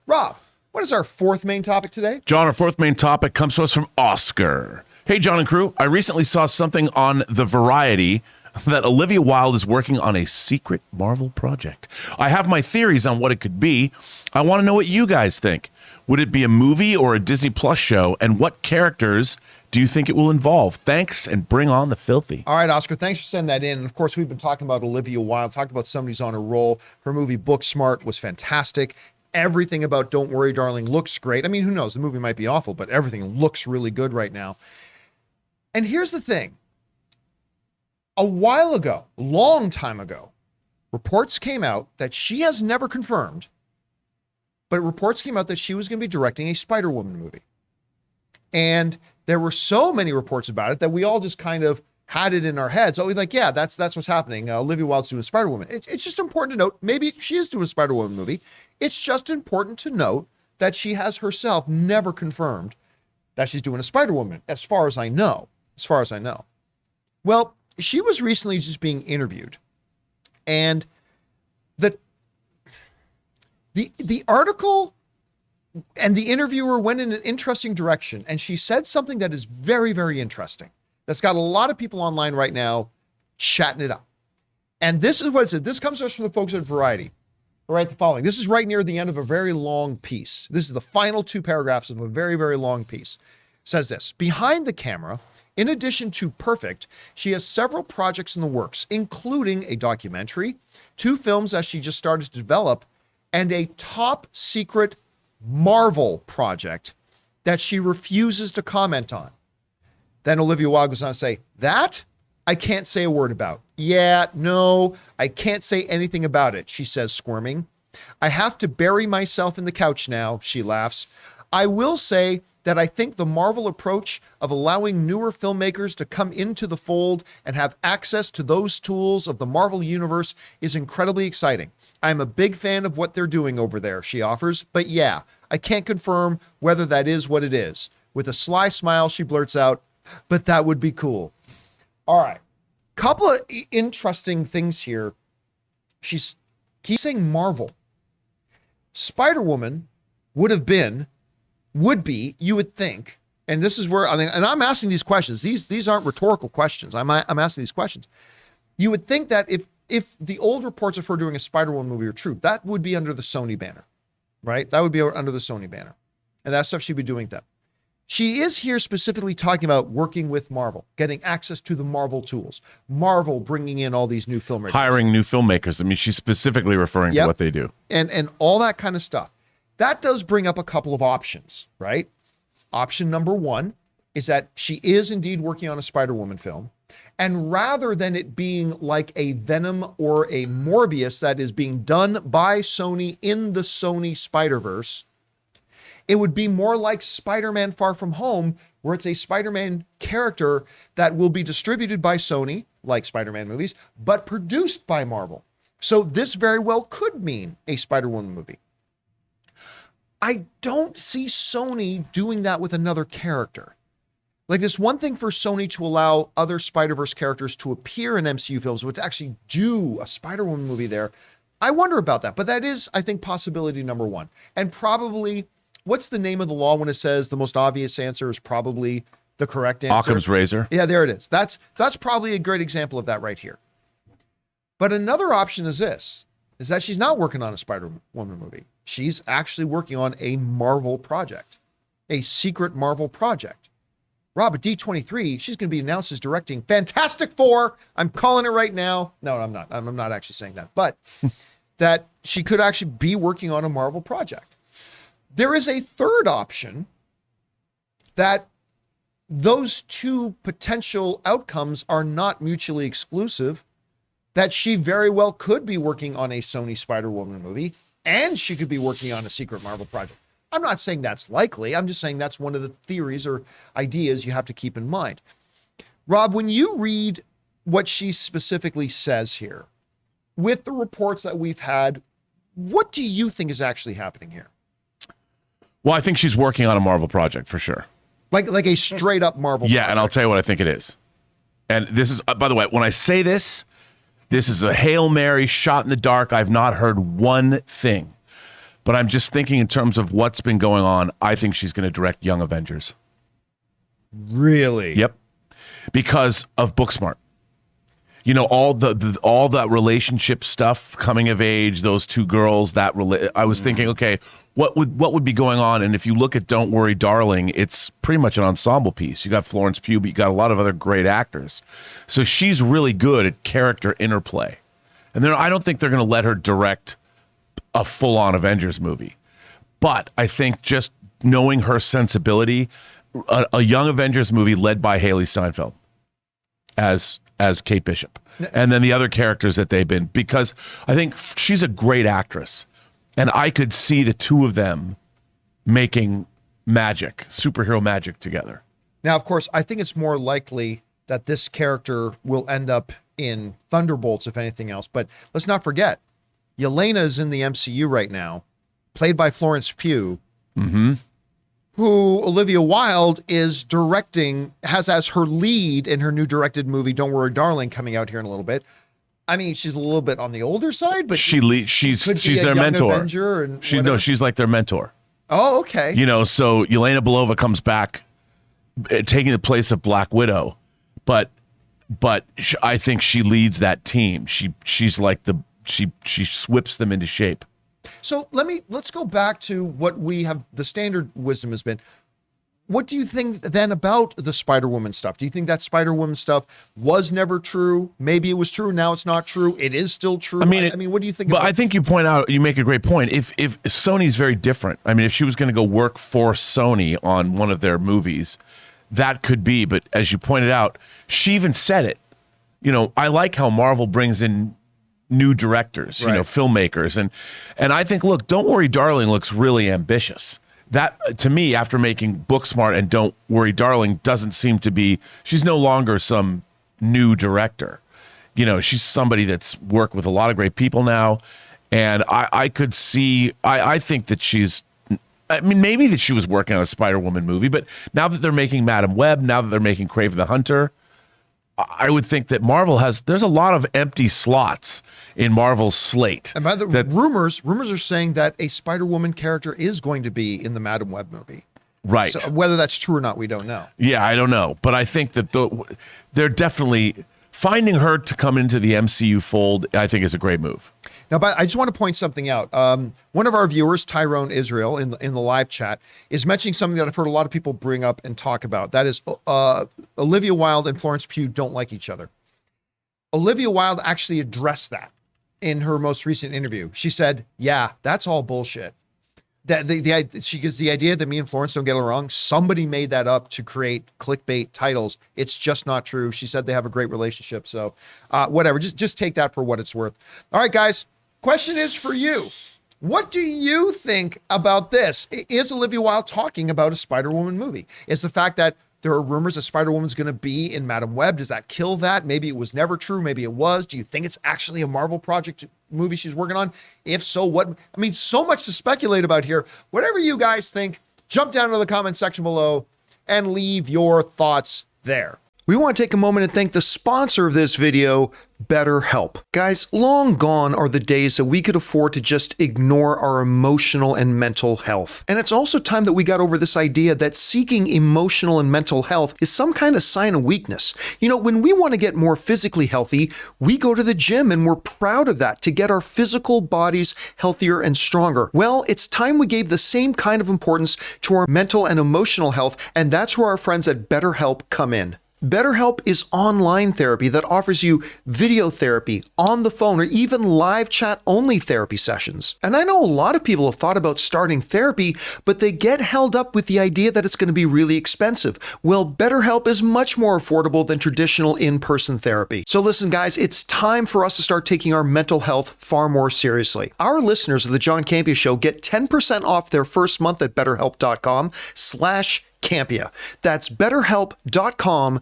Rob, what is our fourth main topic today? John, our fourth main topic comes to us from Oscar. Hey, John and crew, I recently saw something on The Variety that Olivia Wilde is working on a secret Marvel project. I have my theories on what it could be. I want to know what you guys think. Would it be a movie or a Disney Plus show? And what characters do you think it will involve? Thanks, and bring on the filthy. All right, Oscar, thanks for sending that in. And of course, we've been talking about Olivia Wilde, talked about somebody's on a roll. Her movie Booksmart was fantastic. Everything about Don't Worry, Darling looks great. I mean, who knows? The movie might be awful, but everything looks really good right now. And here's the thing. A while ago, a long time ago, reports came out that she has never confirmed, but reports came out that she was going to be directing a Spider-Woman movie. And there were so many reports about it that we all just kind of had it in our heads. Oh, we're like, yeah, that's what's happening. Olivia Wilde's doing a Spider-Woman. It's just important to note, maybe she is doing a Spider-Woman movie. It's just important to note that she has herself never confirmed that she's doing a Spider-Woman, as far as I know. Well, she was recently just being interviewed, and the article and the interviewer went in an interesting direction, and she said something that is very, very interesting. That's got a lot of people online right now chatting it up. And this is what it said. This comes to us from the folks at Variety. All right, the following. This is right near the end of a very long piece. This is the final two paragraphs of a very, very long piece. It says this: behind the camera, in addition to Perfect, she has several projects in the works, including a documentary, 2 films that she just started to develop, and a top secret Marvel project that she refuses to comment on. Then Olivia Wilde goes on to say, that I can't say a word about. Yeah, no, I can't say anything about it, she says, squirming. I have to bury myself in the couch now, she laughs. I will say that I think the Marvel approach of allowing newer filmmakers to come into the fold and have access to those tools of the Marvel universe is incredibly exciting. I'm a big fan of what they're doing over there, she offers, but yeah, I can't confirm whether that is what it is. With a sly smile, she blurts out, but that would be cool. All right, couple of interesting things here. She keeps saying Marvel. Spider-Woman would be, you would think, and this is where I think, and I'm asking these questions. These aren't rhetorical questions. I'm asking these questions. You would think that if the old reports of her doing a Spider-Woman movie are true, that would be under the Sony banner, right? That would be under the Sony banner, and that stuff she'd be doing then. She is here specifically talking about working with Marvel, getting access to the Marvel tools, Marvel bringing in all these new filmmakers, hiring new filmmakers. I mean, she's specifically referring to what they do, and all that kind of stuff. That does bring up a couple of options, right? Option number one is that she is indeed working on a Spider-Woman film. And rather than it being like a Venom or a Morbius that is being done by Sony in the Sony Spider-Verse, it would be more like Spider-Man Far From Home, where it's a Spider-Man character that will be distributed by Sony, like Spider-Man movies, but produced by Marvel. So this very well could mean a Spider-Woman movie. I don't see Sony doing that with another character. Like, this one thing for Sony to allow other Spider-Verse characters to appear in MCU films, but to actually do a Spider-Woman movie there, I wonder about that. But that is, I think, possibility number one. And probably, what's the name of the law when it says the most obvious answer is probably the correct answer? Occam's razor. Yeah, there it is. That's probably a great example of that right here. But another option is this, is that she's not working on a Spider-Woman movie. She's actually working on a Marvel project, a secret Marvel project. Rob, at D23, she's going to be announced as directing Fantastic Four. I'm calling it right now. No, I'm not. I'm not actually saying that. But that she could actually be working on a Marvel project. There is a third option that those two potential outcomes are not mutually exclusive, that she very well could be working on a Sony Spider-Woman movie, and she could be working on a secret Marvel project. I'm not saying that's likely. I'm just saying that's one of the theories or ideas you have to keep in mind. Rob, when you read what she specifically says here, with the reports that we've had, what do you think is actually happening here? Well, I think she's working on a Marvel project for sure. Like a straight up Marvel project. Yeah, and I'll tell you what I think it is. And this is, by the way, when I say this is a Hail Mary shot in the dark. I've not heard one thing. But I'm just thinking in terms of what's been going on, I think she's going to direct Young Avengers. Really? Yep. Because of Booksmart. You know, all that relationship stuff, coming of age, those two girls, I was thinking, okay, what would be going on? And if you look at Don't Worry, Darling, it's pretty much an ensemble piece. You got Florence Pugh, but you got a lot of other great actors. So she's really good at character interplay. And I don't think they're going to let her direct a full-on Avengers movie. But I think just knowing her sensibility, a Young Avengers movie led by Haley Steinfeld as Kate Bishop, and then the other characters that they've been, because I think she's a great actress, and I could see the two of them making superhero magic together. Now, of course, I think it's more likely that this character will end up in Thunderbolts, if anything else. But let's not forget, Yelena is in the MCU right now, played by Florence Pugh, who Olivia Wilde is directing, has as her lead in her new directed movie, Don't Worry, Darling, coming out here in a little bit. I mean, she's a little bit on the older side, but she's their mentor. She's like their mentor. Oh, okay. You know, so Yelena Belova comes back, taking the place of Black Widow, but I think she leads that team. She's like she whips them into shape. So let's go back to what we have, the standard wisdom has been. What do you think then about the Spider-Woman stuff? Do you think that Spider-Woman stuff was never true? Maybe it was true, now it's not true. It is still true. I mean, what do you think? But I think you make a great point. If Sony's very different. I mean, if she was going to go work for Sony on one of their movies, that could be. But as you pointed out, she even said it. You know, I like how Marvel brings in new directors, you know, filmmakers. And I think, look, Don't Worry, Darling looks really ambitious. That, to me, after making Booksmart and Don't Worry, Darling, doesn't seem to be, she's no longer some new director. You know, she's somebody that's worked with a lot of great people now. And I could see, I think that maybe that she was working on a Spider-Woman movie, but now that they're making Madam Web, now that they're making Kraven the Hunter, I would think that there's a lot of empty slots in Marvel's slate. And by the rumors are saying that a Spider-Woman character is going to be in the Madam Web movie. Right. So whether that's true or not, we don't know. Yeah, I don't know. But I think that they're definitely finding her to come into the MCU fold, I think is a great move. Now, but I just want to point something out. One of our viewers, Tyrone Israel, in the live chat, is mentioning something that I've heard a lot of people bring up and talk about. That is, Olivia Wilde and Florence Pugh don't like each other. Olivia Wilde actually addressed that in her most recent interview. She said, "Yeah, that's all bullshit." She gives the idea that me and Florence don't get along. Somebody made that up to create clickbait titles. It's just not true. She said they have a great relationship. So, whatever. Just take that for what it's worth. All right, guys. Question is for you. What do you think about this? Is Olivia Wilde talking about a Spider-Woman movie? Is the fact that there are rumors that Spider-Woman's going to be in Madam Web, does that kill that? Maybe it was never true. Maybe it was. Do you think it's actually a Marvel project movie she's working on? If so, what? I mean, so much to speculate about here. Whatever you guys think, jump down to the comment section below and leave your thoughts there. We want to take a moment and thank the sponsor of this video, BetterHelp. Guys, long gone are the days that we could afford to just ignore our emotional and mental health. And it's also time that we got over this idea that seeking emotional and mental health is some kind of sign of weakness. You know, when we want to get more physically healthy, we go to the gym and we're proud of that to get our physical bodies healthier and stronger. Well, it's time we gave the same kind of importance to our mental and emotional health, and that's where our friends at BetterHelp come in. BetterHelp is online therapy that offers you video therapy, on the phone, or even live chat only therapy sessions. And I know a lot of people have thought about starting therapy, but they get held up with the idea that it's going to be really expensive. Well, BetterHelp is much more affordable than traditional in-person therapy. So listen, guys, it's time for us to start taking our mental health far more seriously. Our listeners of the John Campea Show get 10% off their first month at betterhelp.com/Campea. That's betterhelp.com/Campea.